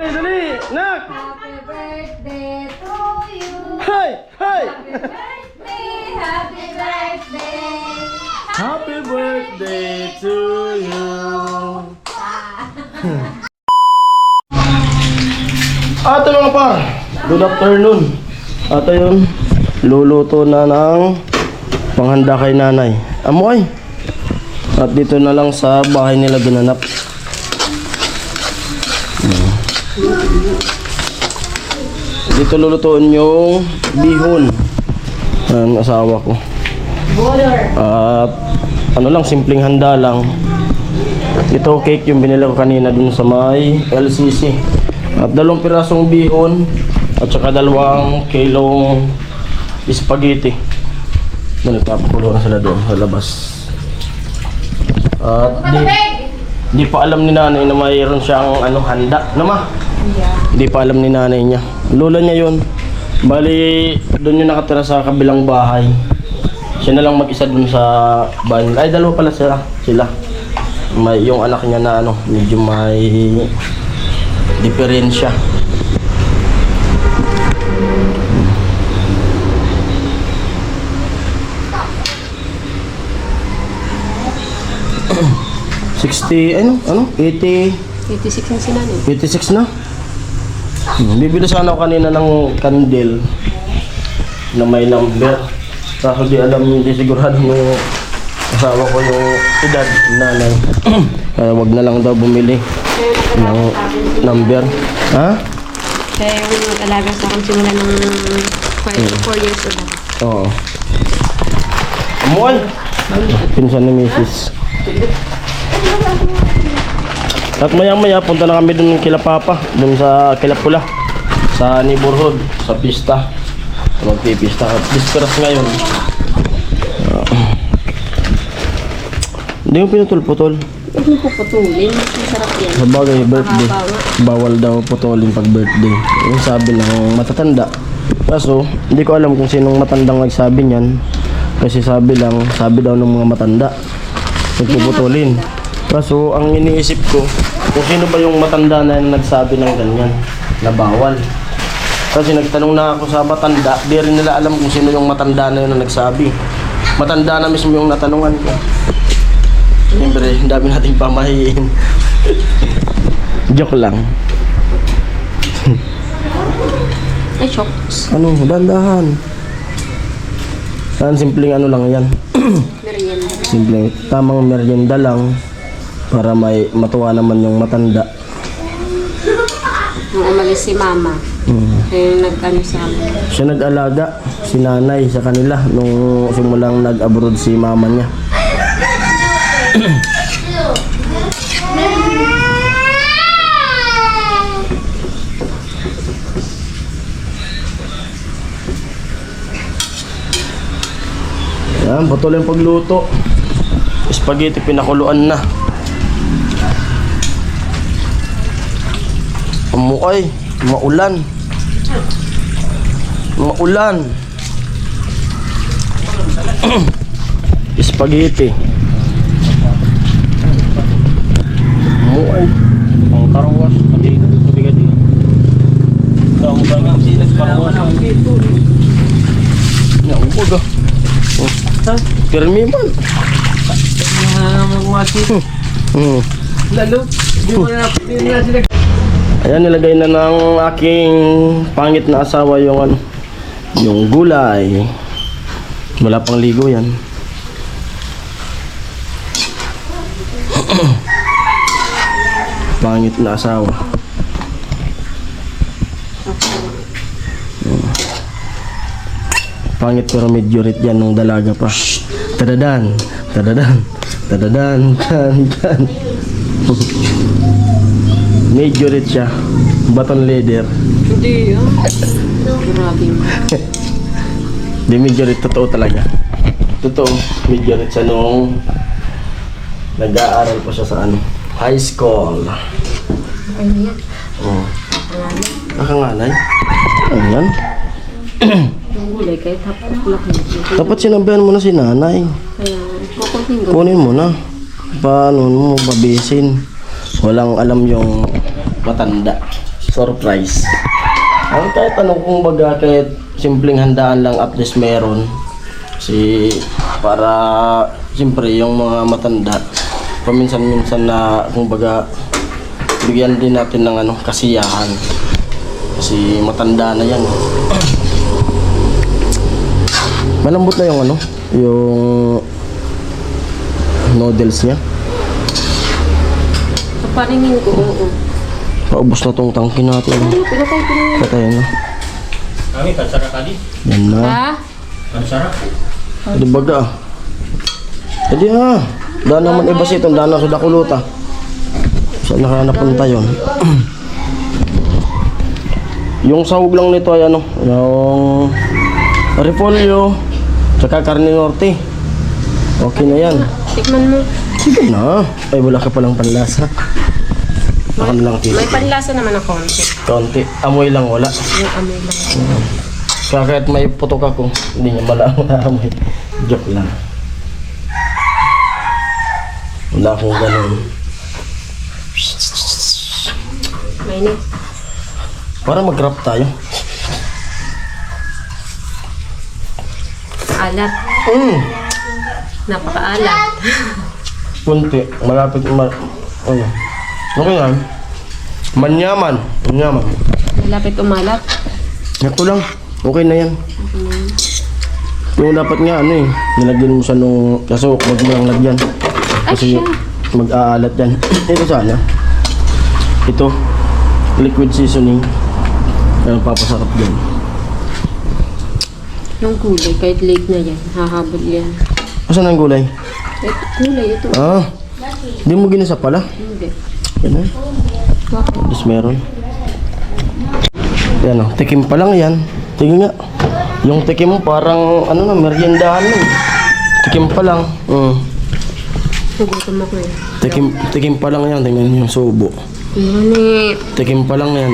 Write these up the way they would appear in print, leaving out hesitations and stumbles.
Dali, nak! Happy birthday to you. Hey! Hey! Happy birthday. Happy birthday to you! Ate mga par, good afternoon. Ate yun, luluto na ng panghanda kay nanay. Amoy! At dito na lang sa bahay nila ginanap. Dito lulutuin yung bihon ng asawa ko. At ano lang, simpleng handa lang. Ito cake yung binili ko kanina dun sa may LCC. At 2 pirasong bihon at saka 2 kilong spaghetti. Nagpapakulo na sila doon sa labas. At di pa alam ni nanay na mayroon siyang handa. Nama? Hindi pa alam ni nanay niya. Lola niya yun. Bali, doon yung nakatira sa kabilang bahay. Siya na lang mag-isa doon sa bahay. Ay, 2 pala sila. May, yung anak niya na medyo may diferensya. ano? 80 86 na sila niyo. 86 na? Bibili sana ako kanina ng candle na may number. Kaso di alam, hindi sigurado yung asawa ko yung edad nanay. Kaya wag na lang daw bumili ng number. Ha? Kaya yung nag-alaga sa akin simula ng 4 years old. Oo. Amoy! Pinsan ni Mrs. At maya punta na kami dun kila Papa, dun sa kila Pula, sa neighborhood, sa pista. Magpipista at disperas ngayon. Hindi mo pinutol-putol. Huwag mo puputulin, masarap yan. Sa bagay, birthday. Bawal daw putulin pag birthday. Yung sabi ng matatanda. Kaso, hindi ko alam kung sinong matandang nagsabi niyan. Kasi sabi daw ng mga matanda. Puputulin. Kaso, ang iniisip ko, kung sino ba yung matanda na nagsabi ng ganyan, na bawal. Kasi nagtanong na ako sa matanda, di rin nila alam kung sino yung matanda na yun na nagsabi. Matanda na mismo yung natanungan ko. Siyempre, ang dami nating pamahiin. Joke lang. Ay, shocks. Dandahan. Simpleng lang yan. Merienda. Simpleng, tamang merienda lang. Para may matuwa naman yung matanda. Nung umalis si Mama, kaya nag-ano sa amin. Siya nag-alaga, si nanay sa kanila nung simulang nag-abroad si mama niya. Yan, patuloy yung pagluto. Spaghetti pinakuluan na. Ay, maulan. Spaghetti. Ay, ang karawas. Kabigat din. Ang bangang sinas karawas. Yan, ubaga. Pirmi man. Lalo, di mo na sila. Ayan, nilagay na ng aking pangit na asawa yung gulay. Wala pang ligo yan. Pangit na asawa. Pangit pero medyo rit yan nung dalaga pa. Tadadan, tadadan, tadadan, tadadan. Medyo rit siya. Baton leather. Hindi yan. Grabe. Di medyo rit, totoo talaga. Totoo, medyo rit siya nung nag-aaral pa siya sa high school. Ano yan? Oh. Nakangalay? Ano yan? Yung gulay kahit hapulak na. Dapat sinabihan mo na si nanay. Kaya, kukunin ko. Kunin mo na. Paano mo babisin? Walang alam yung matanda. surprise. Ang kahit ano, kung baga, kahit simpleng handaan lang at least meron. Kasi para siyempre yung mga matanda paminsan-minsan na kung baga bigyan din natin ng ano, kasiyahan. Kasi matanda na yan. Malambot na yung ano, yung noodles niya. Paparingin ko, oo. Paubos na tong tangki natin. Pinatay ko na. Patay na. Kami, kansara kali. Yan na. Ha? Kansara. Di baga. Hindi ha. Daan naman iba sito. Daan na sa Dakuluta. Saan nakanapunta yun? Yung sahog lang nito ay ano, yung repolyo, tsaka karne norte. Okay na yan. Tikman mo. Sige na. Ay, wala ka palang panlasa. Akan lang tito. May panlasa naman ng konti. Kaunti. Amoy lang wala. Yung amoy lang. Kaya kahit may putok ako, hindi niya amoy. Joke lang. Wala akong ganun. Mainit. Para mag-rap tayo. Alat. Napakaalat. Kunti. Malapit. Ano? Okay yan. Manyaman. Manyaman. Malapit umalat. Ito lang. Okay na yan. Yung dapat nga ano eh. Nilagyan mo sa nung... Kaso wag mo lang lagyan. Kasi mag-aalat yan. Ito sana. Ito. Liquid seasoning. Ayun, papasarap dyan. Yung gulay, kahit late na yan, hahabol yan. Asan ang gulay? Ito, gulay, ito. Ah. Hindi mo ginisa pala. Hindi. Yan eh. Bakit? Tapos meron. Yan o. Tikim pa lang yan. Tingin nga. Yung tikim mo parang ano na, meriendahan na. Tikim pa lang. Nagutom ako eh. Tikim pa lang yan. Tingnan niyo yung subo. Ngunit. Tikim pa lang yan.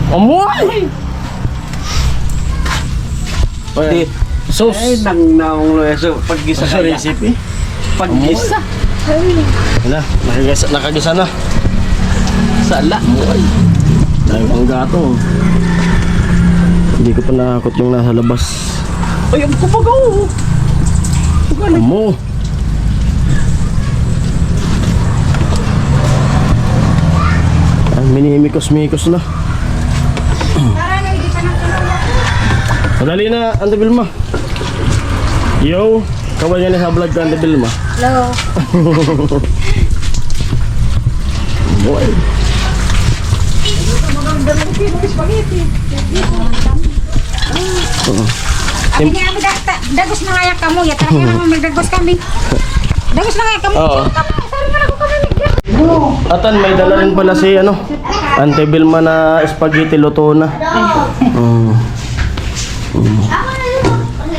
Amoy! Di, sauce. Ay, nang naong so paggisa Sa ka recipe. Paggisa. Wala, nakagisa na. Sala. Amoy. Dahil pang gato. Hindi ko pa nakakot yung nasa labas. Ay, ang kupagaw. Amo. Ay, minimikos-mikos na. Madali na, Ante Vilma. Yo, kawal nga na sa vlog ka, Ante Vilma. Hello. Boy. Abi nga abi dagos na kaya kamo ya tara kaya magdagos kami. Dagos na kaya kamo. Oo. Tara na ako kami. Atan, may dala rin pala si ano, Ante Vilma na spaghetti luto na.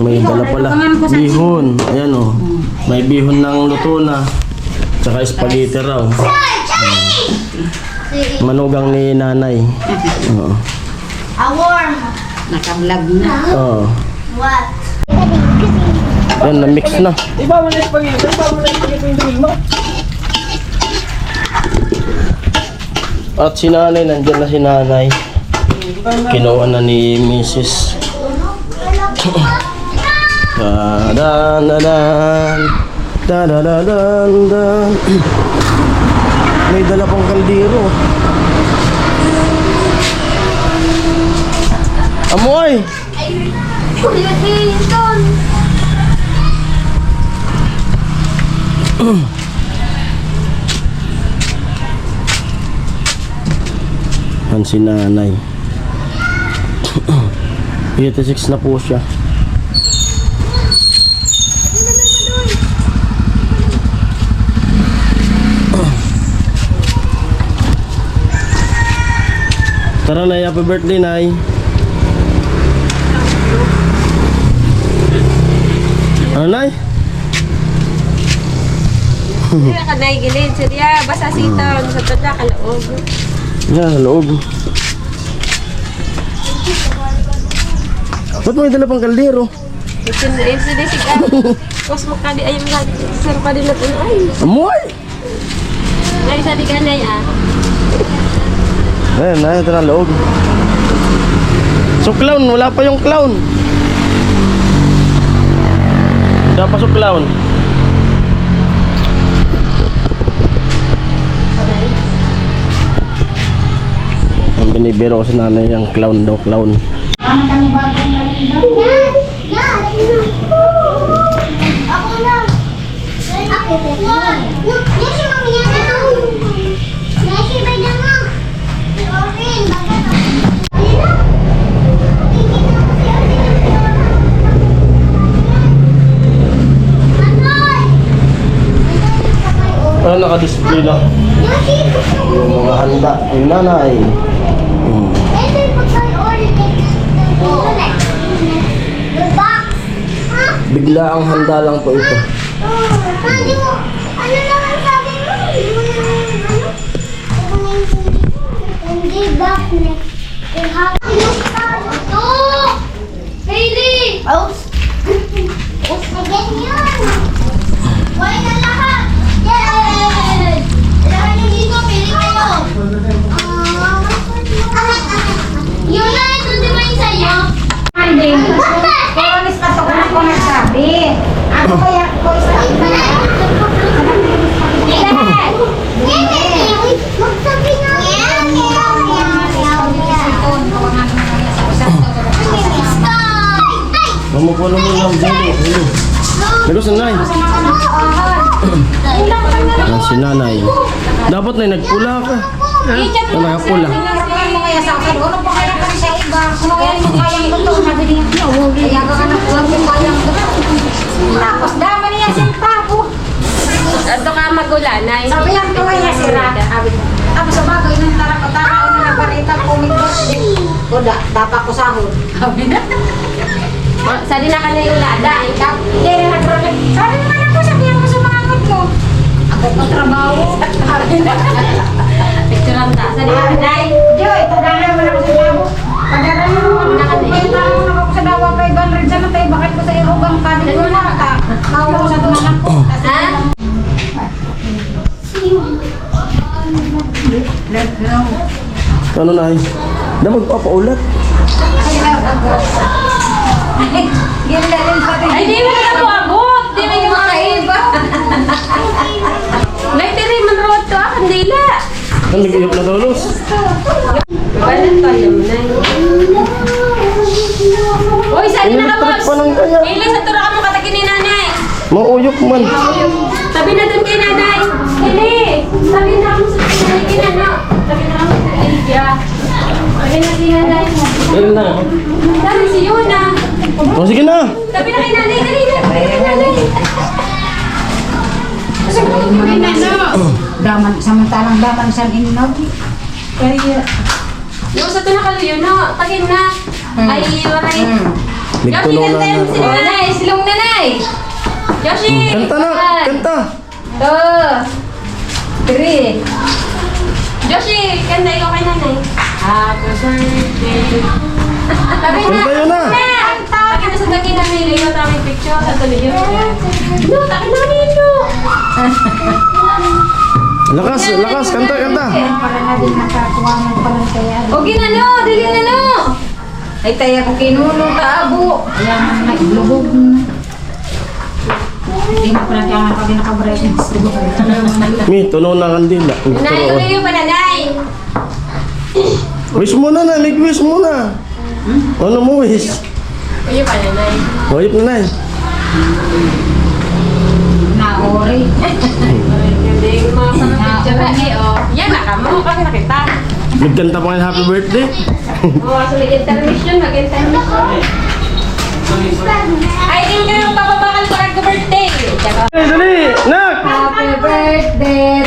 May dala pala. Bihon. Ayan o. May bihon ng luto na. Tsaka spaghetti raw. Manugang ni nanay. Oo. Naka-vlog na. Oo. What? Yan, na-mix na. Iba mo na yung spaghetti. Iba mo na yung spaghetti yung dawin mo. At si nanay, nandyan na si nanay. Kinuha na ni Mrs. Da-da-da-dan. Da-da-da-dan-dan. May dala pang kaldero. Amoy! Yan si nanay. 86 na po siya. Tara na, happy birthday, Nay. Ano, Nay? Hindi ka naigilid. Sadya, basa sitan. Sa tada, kalaog. Yan, sa loob. Ba't may dala pang kaldero? Hindi siya. Mas makadi ayam lagi. Sir pa din natin. Ay, Amoy! ay sa sabi ka na ah. Ayun na, ito na loob. So clown, wala pa yung clown. Wala pa so clown. Ang binibiro ko sa nanay yung clown daw, clown. Ako na. Ako na. Yes, mami yan na. Yes, iba na mo. Orin, baga na. Ah, naka-display na. Yung mga handa, yung nanay. Bigla ang handa lang po ito. Ano naman sabi mo? Hindi back neck. Ito! Hailey! Oops! Oops na ganyan! Wala na lahat! Yes! Lahat yung dito, pili kayo! Yun na, ito di ba yung sa'yo? Hindi. Kolonis pa to ko nagsabi. Ano kaya ko isa na? Magsabi na! Mamukuha naman lang dito. Nagos na nanay. Yan si nanay. Dapat na nagpula ka. Ano nakapula? Ano pa kaya kami sa iba? Kung kaya mo kayang luto, sabi niya, kaya ka ka nakuha mo kayang luto. Tapos dama niya sinta ko. Ato ka magulanay. Sabi niya, tuloy niya sira. Tapos sa bagay, nang tara na naparita ko kuda, dapat ko sahod. Sabi na. Sali na ka na yung lada. Hindi rin nag-roll. Sabi naman ako, sabihan mo sa mga anak mo. Agad ng trabaho. Sabi na. Picture ang ta. Sali ka na. Joy, padala naman ako sa labo. Padala naman ako. Kita mo na ako sa dawa 500 sana tayo. Bakit ko sa irubang kanin ko na ka? Mawa ko sa tumanak ko. Ha? Ano nanay? Na magpapaulat. Ay, di mo na po abot. Di mo yung makaiba. Nagtiri man road to kandila. Ano nag-iop na tulos? Balat pa naman na. Uy, sali na ka boss. Pa ng kaya. Ili, sa tura ka mo katagin ni nanay. Mauyok man. Sabi na dun kay nanay. Ili, sabi na ako sa nanay kay nanay. Sabi na ako sa Lydia. Sabi na si nanay. Ayun na. Sabi si Yuna. O sige na. Sabi na kay nanay kanina. Sabi na kay nanay. Daman, samantalang daman sa inog. Kaya, Yung sa ito na kaluyo, no? Tagin na. Ay, waray. Nagtuno na na. Si nanay, silong nanay. Yoshi! Kanta na. Kanta. 2, 3. Joshi, kanta ikaw kay nanay. Happy birthday. Sabi na. Kanta yun na. Sabi na sa dagin na nila yung tamang picture sa tuloy. No, takin na nilo. Lakas, lakas. Kanta, kanta. para na din nakakuha mo pa ng kaya. O ginano, dili na no. Ay, tayo ko kinulo ka, abo. Ayan, naglubog na. Hindi mo pa natin ang nakabreakins. Mi, tuno na kandila. Nanay, ulo yung pananay. Wish muna na. Mag-wish muna. Ano mo wish? Ulo yung pananay. Oyop na nay. Naori. Hindi, yung mga pang-picture na eh, oh. Yan, nakamo. Kasi nakita. Nagkanta pa ngayon happy birthday. Oo, so mag-intermission, mag-intermission. Ay, hindi kayo papabakal ko ang birthday. Tsaka, Dali, dali. Nak. Happy birthday